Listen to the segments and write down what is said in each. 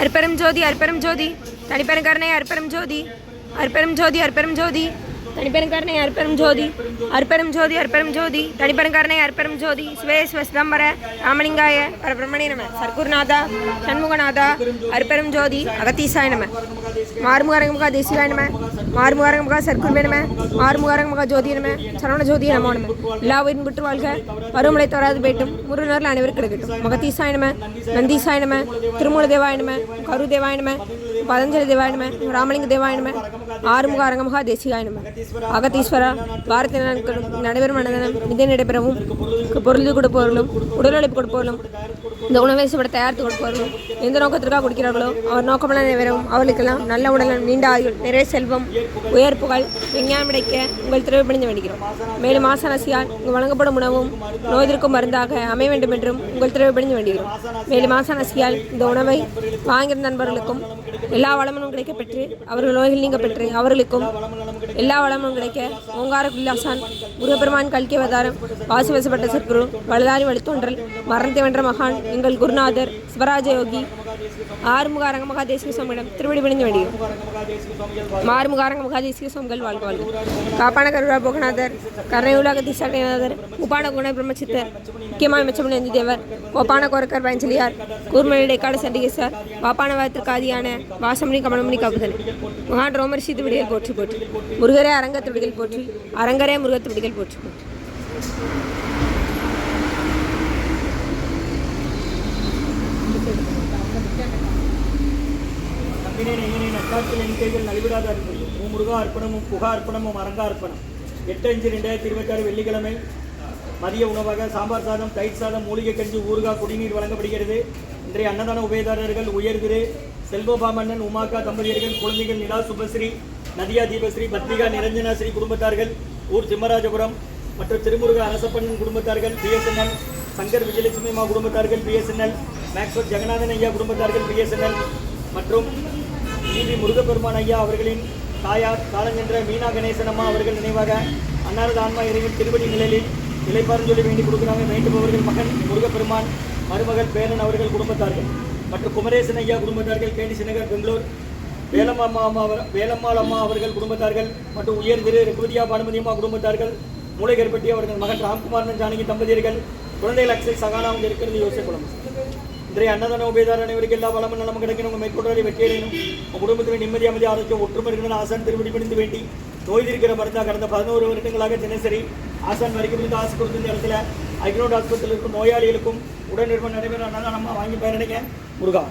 அற்பெரும் ஜோதி அற்பெரும் ஜோதி தனிப்பெருங்கருணை அற்பெரும் ஜோதி அற்பெரும் ஜோதி அற்பெரும் ஜோதி தனிப்பெருங்கருணை அற்பெரும் ஜோதி அற்பெரும் ஜோதி அற்பெரும் ஜோதி தனிப்பெருங்கருணை அற்பெரும் ஜோதி சிவேஸ்வ சிதம்பர ராமலிங்காய பரபிரமணே நம சர்க்குருநாதா சண்முகநாதா அற்பெரும் ஜோதி அகத்தீசாய நம மாறுமுகரங்கமுக தேசிகாய நம மாறுமுகரங்கமுக சர்க்குருவே நம மாறுமுகரங்கமுக ஜோதி நம சரவண ஜோதி நமோ நம எல்லா உயிரும் விட்டு வாழ்க பருவமழை தவறாது போய்ட்டும் முருகனர்கள் அனைவரும் கிடைக்கட்டும் மகத்தீசாய நம நந்தீசாய நம திருமூல தேவாய நம கரு தேவாய நம பதஞ்சலி தேவாய நம ராமலிங்க தேவாய நம ஆறுமுக அரங்கமுக தேசிகாய நம அகத்தீஸ்வரா பாரத நடைபெறும் மனதனம் நிதி நடைபெறவும் பொருள் கொடுப்பவர்களும் உடல் உழைப்பு கொடுப்பவர்களும் இந்த உணவை சுவட தயாரித்து கொடுப்பவர்களும் எந்த நோக்கத்திற்காக கொடுக்கிறார்களோ அவர் நோக்கமெல்லாம் நிறைவேறவும் அவர்களுக்கெல்லாம் நல்ல உடலும் நீண்ட ஆயுள் நிறைய செல்வம் உயர் புகழ் விஞ்ஞானம் கிடைக்க உங்கள் திறவை பிடிந்து வேண்டுகிறோம். மேலும் ஆசானசியால் இங்கு வழங்கப்படும் உணவும் நோய்திற்கும் மருந்தாக அமைய வேண்டும் என்றும் உங்கள் திறவை பிடிந்து வேண்டுகிறோம். மேலும் ஆசானசியால் இந்த உணவை வாங்கியிருந்த நண்பர்களுக்கும் எல்லா வளமும் கிடைக்க பெற்று அவர்கள் நோய்கள் நீங்க பெற்று அவர்களுக்கும் எல்லா வளமும் கிடைக்க ஓங்கார குல்லாசான் முருகப்பெருமான் கல்கி அவதாரம் வாசுவசப்பட்ட சத்குரு வலதாரி வழித்தோன்றல் மரணத்தை வென்ற மகான் எங்கள் குருநாதர் சிவராஜ யோகி ஆறுமுக அரங்க மகாதேசிக சுவாமியிடம் திருவடி பிடிந்து வேண்டியும் மாறுமுக அரங்க மகாதேசிக சுவாமிகள் வாழ்க வாழ்க. காப்பான கருடா போகநாதர் கருணையுலக திசாநாதர் உப்பான குண பிரம்மச்சித்தர் முக்கியமான மெச்சமணி நந்தி தேவர் கோப்பான கோரக்கர் பயஞ்சலியார் கூர்மலை காடு சண்டிகேசர் வாப்பான வாத்திற்காதியான வாசமணி கமலமணி காப்புதல் மகான் ரோமரிஷி திருவிடிகள் போற்றி போற்றி முருகரே அரங்க திருவிடிகள் போற்றி அரங்கரே முருக திருவிடிகள் போற்றி போற்றி. நட்டாற்றில் எண்ணிக்கைகள் நலிவிடாத அற்புதம் முருகா அர்ப்பணமும் புகா அர்ப்பணமும் அரங்கா அர்ப்பணம் 8/5/2026 வெள்ளிக்கிழமை மதிய உணவாக சாம்பார் சாதம் தயிர் சாதம் மூலிகை கஞ்சி ஊறுகாய் குடிநீர் வழங்கப்படுகிறது. இன்றைய அன்னதான உபயதாரர்கள் உயர்திரு செல்வபாமன்னன் உமாக்கா தம்பதியர்கள் குழந்தைகள் நிலா சுபஸ்ரீ நதியா தீபஸ்ரீ பத்மிகா நிரஞ்சனா ஸ்ரீ குடும்பத்தார்கள் ஊர் சிம்மராஜபுரம் மற்றும் திருமுருக அரசப்பண்ணன் குடும்பத்தார்கள் பிஎஸ்என்எல் சங்கர் விஜயலட்சுமி அம்மா குடும்பத்தார்கள் பிஎஸ்என்எல் மேக்ஸ்வர்ட் ஜெகநாதன் ஐயா குடும்பத்தார்கள் பிஎஸ்என்எல் மற்றும் டிவி முருகப்பெருமான் ஐயா அவர்களின் தாயார் காலஞ்சென்ற மீனா கணேசன் அம்மா அவர்கள் நினைவாக அன்னாரது ஆன்மா இறைவன் திருவடி நிலையில் இலைப்பாரஞ்சொல்லி வேண்டி கொடுக்குறாங்க. வேண்டுபவர்கள் மகன் முருகப்பெருமான் மருமகள் பேரன் அவர்கள் குடும்பத்தார்கள் மற்றும் குமரேசன் ஐயா குடும்பத்தார்கள் கேடிசி நகர் பெங்களூர் வேலம்மாள் அம்மா அவர்கள் குடும்பத்தார்கள் மற்றும் உயர் திரு ருக்குதியா பானுமதி அம்மா குடும்பத்தார்கள் மூளைகற்பட்டி அவர்கள் மகன் ராம்குமார் ஜானகி தம்பதியர்கள் குழந்தைகள் அக்ஷய் சகானா அவங்க இருக்கிறது யோசிக்கலாம். இன்றைய அன்னதான உபயதார அனைவருக்கு எல்லா வளமும் நலமும் கிடைக்கணும். உங்கள் மேற்கொண்டாடி வெற்றியடையணும். உங்கள் குடும்பத்தில் நிம்மதி அமைதி ஆரோக்கியம் ஒற்றுமை இருக்கணும். ஆசான் திருவடி பிடிந்து வேண்டி நோய் இருக்கிற மருந்தாக கடந்த 11 வருடங்களாக தினசரி ஆசான் வரைக்கும் இருந்து ஆசை கொடுத்த இந்த இடத்துல ஐக்னோட் ஆஸ்பத்திரியில் இருக்கும் நோயாளிகளுக்கும் உடல் நிர்வாகம் நடைபெற அன்னதானமாக வாங்கி பயனடைங்க. முருகா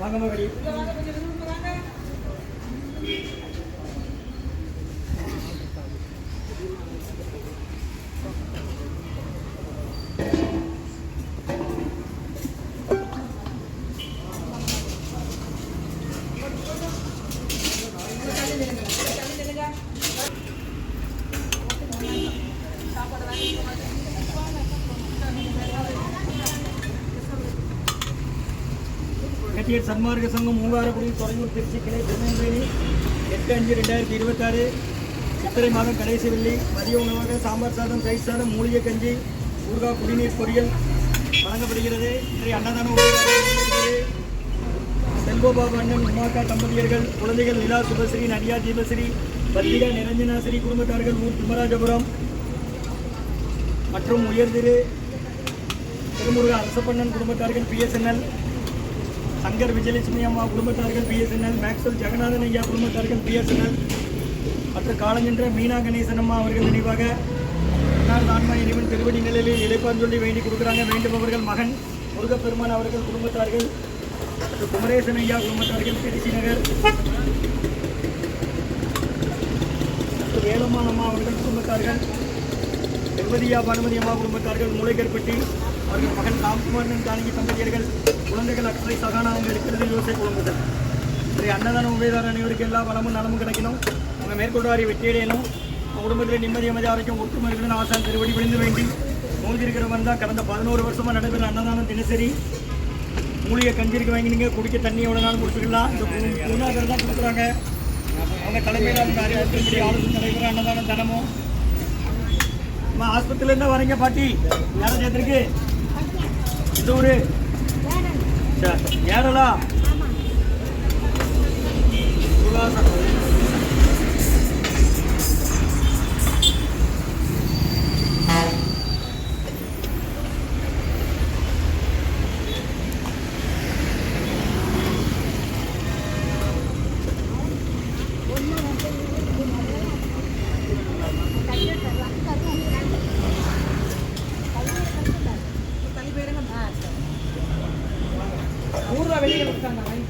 வாங்கம்மா வெளியே. சன்மார்க்க சங்கம் மூவாரக்குடி தொலையூர் திருச்சி கிளை திருநெல்வேலி 8/5/2026 சித்திரை மாதம் கடைசி வெள்ளி மதிய உணவாக சாம்பார் சாதம் தயிர் சாதம் மூலிகை கஞ்சி ஊறுகாய் குடிநீர் பொரியல் வழங்கப்படுகிறது. இன்றைய அன்னதான செல்வபாபு அண்ணன் உமாக்கா தம்பதியர்கள் குழந்தைகள் நிலா சுபஸ்ரீ நடியா தீபஸ்ரீ பத்மிகா நிரஞ்சனாஸ்ரீ குடும்பத்தார்கள் ஊர் திம்மராஜபுரம் மற்றும் உயர்திரு திருமுருக அரசப்பண்ணன் குடும்பத்தார்கள் பிஎஸ்என்எல் சங்கர் விஜயலட்சுமி அம்மா குடும்பத்தார்கள் பிஎஸ்என்எல் மேக்ஸ்வெல் ஜெகநாதன் ஐயா குடும்பத்தார்கள் பிஎஸ்என்எல் மற்றும் காலஞ்சென்ற மீனா கணேசன் அம்மா அவர்கள் நினைவாக ஆன்மா இறைவன் திருவடி நிலையில் இலைப்பாஞ்சொல்லி வேண்டி கொடுக்குறாங்க. வேண்டுபவர்கள் மகன் முருகப்பெருமான் அவர்கள் குடும்பத்தார்கள் மற்றும் குமரேசன் ஐயா குடும்பத்தார்கள் திருச்சி நகர் வேலம்மாள் அம்மா அவர்கள் குடும்பத்தார்கள் திருவதியா பானுமதி அம்மா குடும்பத்தார்கள் மூளைகற்பட்டி அவர்கள் மகன் ராம்குமார் ஜானகி தம்பதியர்கள் குழந்தைகள் அக்ஷய் சகானா அவங்க இருக்கிறது யோசை குடும்பத்தில். இன்றைய அன்னதான உபயதார அனைவருக்கு எல்லா வளமும் நலமும் கிடைக்கணும். அவங்க மேற்கொண்டாரி வெற்றியடையணும். அவங்க குடும்பத்தில் நிம்மதி அமைதி ஆரோக்கியம் ஒற்றுமை இருக்கணும்னு ஆசான் திருவடி விழுந்து வேண்டி நோய் இருக்கிறவன் தான் கடந்த 11 வருஷமாக நடைபெற அன்னதானம் தினசரி மூலிகை கஞ்சிருக்கு வாங்கினீங்க. குடிக்க தண்ணி எவ்வளோ நாள் கொடுத்துக்கலாம். இந்த குருநாதர் தான் கொடுக்குறாங்க. அவங்க தலைமையில் அவங்க அறிவுறுத்தபடி ஆலோசனை நடைபெற அன்னதானம் தினமும். ஆஸ்பத்திரியிலேருந்து வரீங்க பாட்டி யாரும் சேர்த்துருக்கு இந்த ஊர் ஏறலா யோகாசனம். ₹100 வெளியே கொடுத்தாங்க.